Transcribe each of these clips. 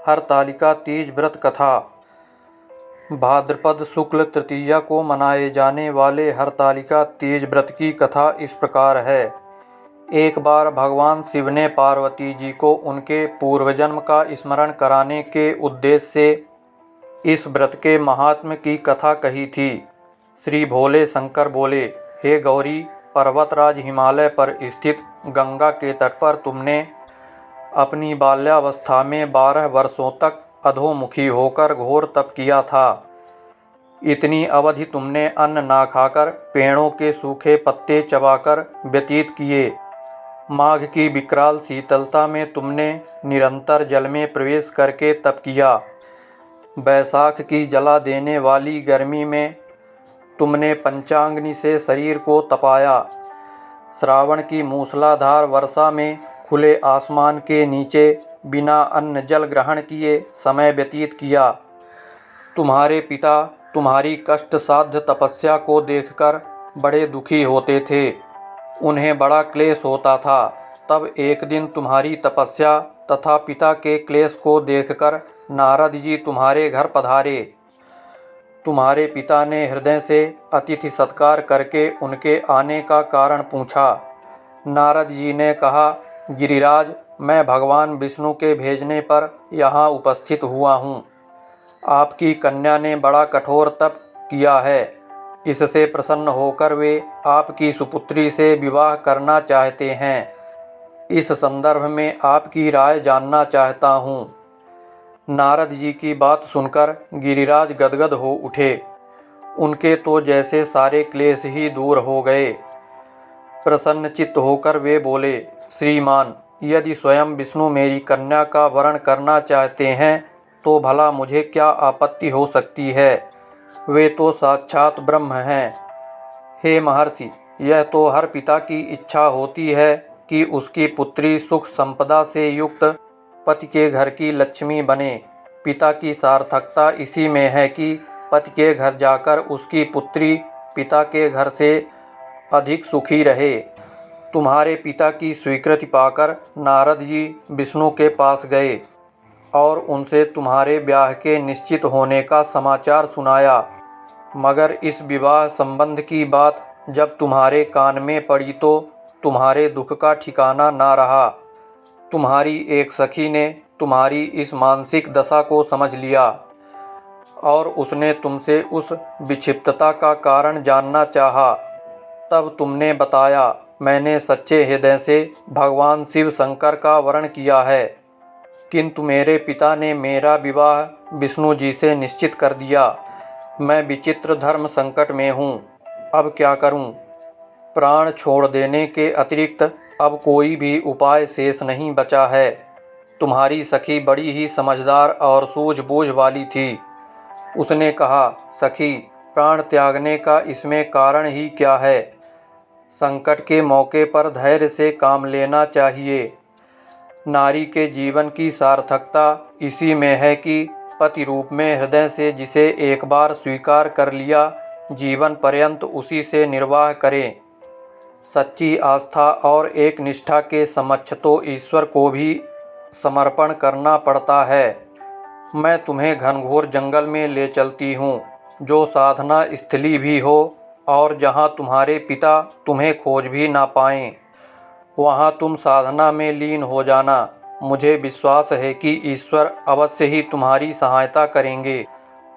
हरतालिका तीज व्रत कथा। भाद्रपद शुक्ल तृतीया को मनाए जाने वाले हरतालिका तीज व्रत की कथा इस प्रकार है। एक बार भगवान शिव ने पार्वती जी को उनके पूर्वजन्म का स्मरण कराने के उद्देश्य से इस व्रत के महात्म्य की कथा कही थी। श्री भोले शंकर बोले, हे गौरी, पर्वतराज हिमालय पर स्थित गंगा के तट पर तुमने अपनी बाल्यावस्था में 12 वर्षों तक अधोमुखी होकर घोर तप किया था। इतनी अवधि तुमने अन्न ना खाकर पेड़ों के सूखे पत्ते चबाकर व्यतीत किए। माघ की विकराल शीतलता में तुमने निरंतर जल में प्रवेश करके तप किया। बैसाख की जला देने वाली गर्मी में तुमने पंचाग्नि से शरीर को तपाया। श्रावण की मूसलाधार वर्षा में खुले आसमान के नीचे बिना अन्न जल ग्रहण किए समय व्यतीत किया। तुम्हारे पिता तुम्हारी कष्ट साध्य तपस्या को देखकर बड़े दुखी होते थे। उन्हें बड़ा क्लेश होता था। तब एक दिन तुम्हारी तपस्या तथा पिता के क्लेश को देखकर नारद जी तुम्हारे घर पधारे। तुम्हारे पिता ने हृदय से अतिथि सत्कार करके उनके आने का कारण पूछा। नारद जी ने कहा, गिरिराज, मैं भगवान विष्णु के भेजने पर यहाँ उपस्थित हुआ हूँ। आपकी कन्या ने बड़ा कठोर तप किया है। इससे प्रसन्न होकर वे आपकी सुपुत्री से विवाह करना चाहते हैं। इस संदर्भ में आपकी राय जानना चाहता हूँ। नारद जी की बात सुनकर गिरिराज गदगद हो उठे। उनके तो जैसे सारे क्लेश ही दूर हो गए। प्रसन्न चित्त होकर वे बोले, श्रीमान, यदि स्वयं विष्णु मेरी कन्या का वरण करना चाहते हैं तो भला मुझे क्या आपत्ति हो सकती है। वे तो साक्षात ब्रह्म हैं। हे महर्षि, यह तो हर पिता की इच्छा होती है कि उसकी पुत्री सुख संपदा से युक्त पति के घर की लक्ष्मी बने। पिता की सार्थकता इसी में है कि पति के घर जाकर उसकी पुत्री पिता के घर से अधिक सुखी रहे। तुम्हारे पिता की स्वीकृति पाकर नारद जी विष्णु के पास गए और उनसे तुम्हारे ब्याह के निश्चित होने का समाचार सुनाया। मगर इस विवाह संबंध की बात जब तुम्हारे कान में पड़ी तो तुम्हारे दुख का ठिकाना ना रहा। तुम्हारी एक सखी ने तुम्हारी इस मानसिक दशा को समझ लिया और उसने तुमसे उस विक्षिप्तता का कारण जानना चाहा। तब तुमने बताया, मैंने सच्चे हृदय से भगवान शिव शंकर का वरण किया है, किंतु मेरे पिता ने मेरा विवाह विष्णु जी से निश्चित कर दिया। मैं विचित्र धर्म संकट में हूँ। अब क्या करूँ? प्राण छोड़ देने के अतिरिक्त अब कोई भी उपाय शेष नहीं बचा है। तुम्हारी सखी बड़ी ही समझदार और सूझबूझ वाली थी। उसने कहा, सखी, प्राण त्यागने का इसमें कारण ही क्या है। संकट के मौके पर धैर्य से काम लेना चाहिए। नारी के जीवन की सार्थकता इसी में है कि पति रूप में हृदय से जिसे एक बार स्वीकार कर लिया, जीवन पर्यंत उसी से निर्वाह करें। सच्ची आस्था और एक निष्ठा के समक्ष तो ईश्वर को भी समर्पण करना पड़ता है। मैं तुम्हें घनघोर जंगल में ले चलती हूँ, जो साधना स्थली भी हो और जहाँ तुम्हारे पिता तुम्हें खोज भी ना पाएं। वहाँ तुम साधना में लीन हो जाना। मुझे विश्वास है कि ईश्वर अवश्य ही तुम्हारी सहायता करेंगे।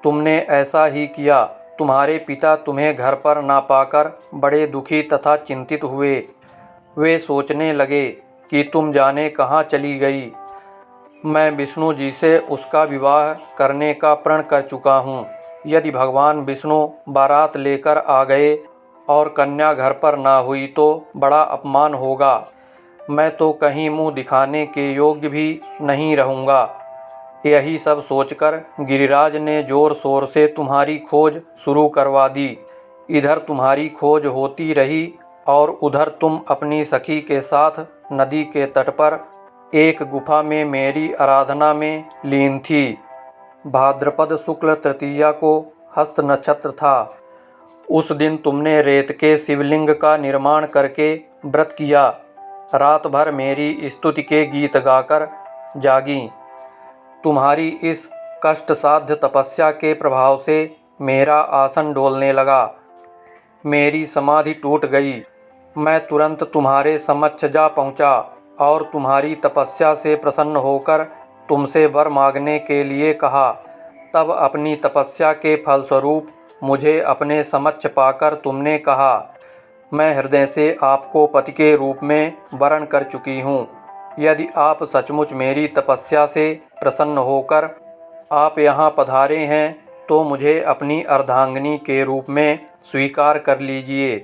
तुमने ऐसा ही किया। तुम्हारे पिता तुम्हें घर पर ना पाकर बड़े दुखी तथा चिंतित हुए। वे सोचने लगे कि तुम जाने कहाँ चली गई। मैं विष्णु जी से उसका विवाह करने का प्रण कर चुका हूँ। यदि भगवान विष्णु बारात लेकर आ गए और कन्या घर पर ना हुई तो बड़ा अपमान होगा। मैं तो कहीं मुंह दिखाने के योग्य भी नहीं रहूँगा। यही सब सोचकर गिरिराज ने जोर शोर से तुम्हारी खोज शुरू करवा दी। इधर तुम्हारी खोज होती रही और उधर तुम अपनी सखी के साथ नदी के तट पर एक गुफा में मेरी आराधना में लीन थी। भाद्रपद शुक्ल तृतीया को हस्त नक्षत्र था। उस दिन तुमने रेत के शिवलिंग का निर्माण करके व्रत किया। रात भर मेरी स्तुति के गीत गाकर जागी। तुम्हारी इस कष्ट साध्य तपस्या के प्रभाव से मेरा आसन डोलने लगा। मेरी समाधि टूट गई। मैं तुरंत तुम्हारे समक्ष जा पहुंचा और तुम्हारी तपस्या से प्रसन्न होकर तुमसे वर मांगने के लिए कहा। तब अपनी तपस्या के फलस्वरूप मुझे अपने समक्ष पाकर तुमने कहा, मैं हृदय से आपको पति के रूप में वरण कर चुकी हूँ। यदि आप सचमुच मेरी तपस्या से प्रसन्न होकर आप यहाँ पधारे हैं तो मुझे अपनी अर्धांगिनी के रूप में स्वीकार कर लीजिए।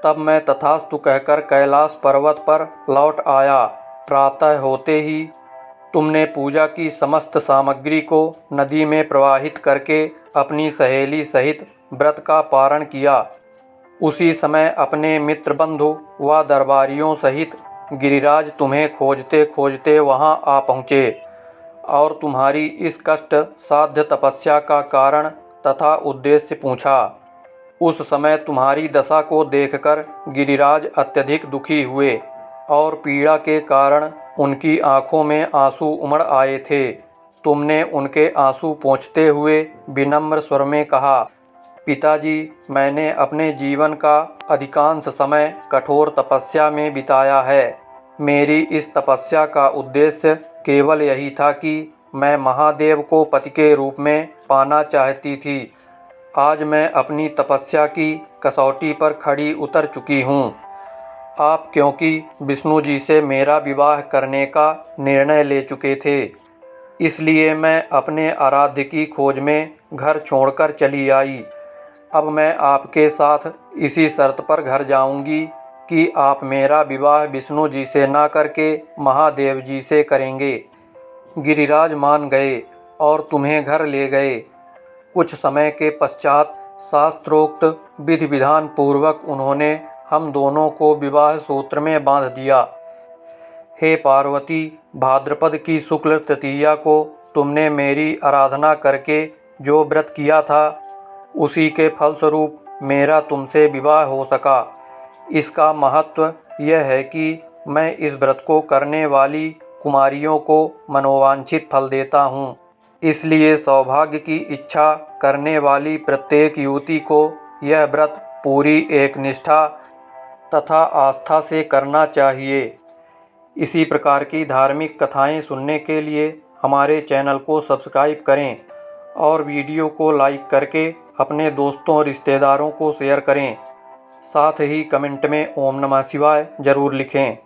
तब मैं तथास्तु कहकर कैलाश पर्वत पर लौट आया। प्रातः होते ही तुमने पूजा की समस्त सामग्री को नदी में प्रवाहित करके अपनी सहेली सहित व्रत का पारण किया। उसी समय अपने मित्र बंधु व दरबारियों सहित गिरिराज तुम्हें खोजते खोजते वहां आ पहुँचे और तुम्हारी इस कष्ट साध्य तपस्या का कारण तथा उद्देश्य पूछा। उस समय तुम्हारी दशा को देखकर गिरिराज अत्यधिक दुखी हुए और पीड़ा के कारण उनकी आंखों में आंसू उमड़ आए थे। तुमने उनके आंसू पोंछते हुए विनम्र स्वर में कहा, पिताजी, मैंने अपने जीवन का अधिकांश समय कठोर तपस्या में बिताया है। मेरी इस तपस्या का उद्देश्य केवल यही था कि मैं महादेव को पति के रूप में पाना चाहती थी। आज मैं अपनी तपस्या की कसौटी पर खड़ी उतर चुकी हूँ। आप क्योंकि विष्णु जी से मेरा विवाह करने का निर्णय ले चुके थे, इसलिए मैं अपने आराध्य की खोज में घर छोड़कर चली आई। अब मैं आपके साथ इसी शर्त पर घर जाऊंगी कि आप मेरा विवाह विष्णु जी से ना करके महादेव जी से करेंगे। गिरिराज मान गए और तुम्हें घर ले गए। कुछ समय के पश्चात शास्त्रोक्त विधि विधान पूर्वक उन्होंने हम दोनों को विवाह सूत्र में बांध दिया। हे पार्वती, भाद्रपद की शुक्ल तृतीया को तुमने मेरी आराधना करके जो व्रत किया था, उसी के फलस्वरूप मेरा तुमसे विवाह हो सका। इसका महत्व यह है कि मैं इस व्रत को करने वाली कुमारियों को मनोवांछित फल देता हूँ। इसलिए सौभाग्य की इच्छा करने वाली प्रत्येक युवती को यह व्रत पूरी एक निष्ठा तथा आस्था से करना चाहिए। इसी प्रकार की धार्मिक कथाएं सुनने के लिए हमारे चैनल को सब्सक्राइब करें और वीडियो को लाइक करके अपने दोस्तों रिश्तेदारों को शेयर करें। साथ ही कमेंट में ओम नमः शिवाय जरूर लिखें।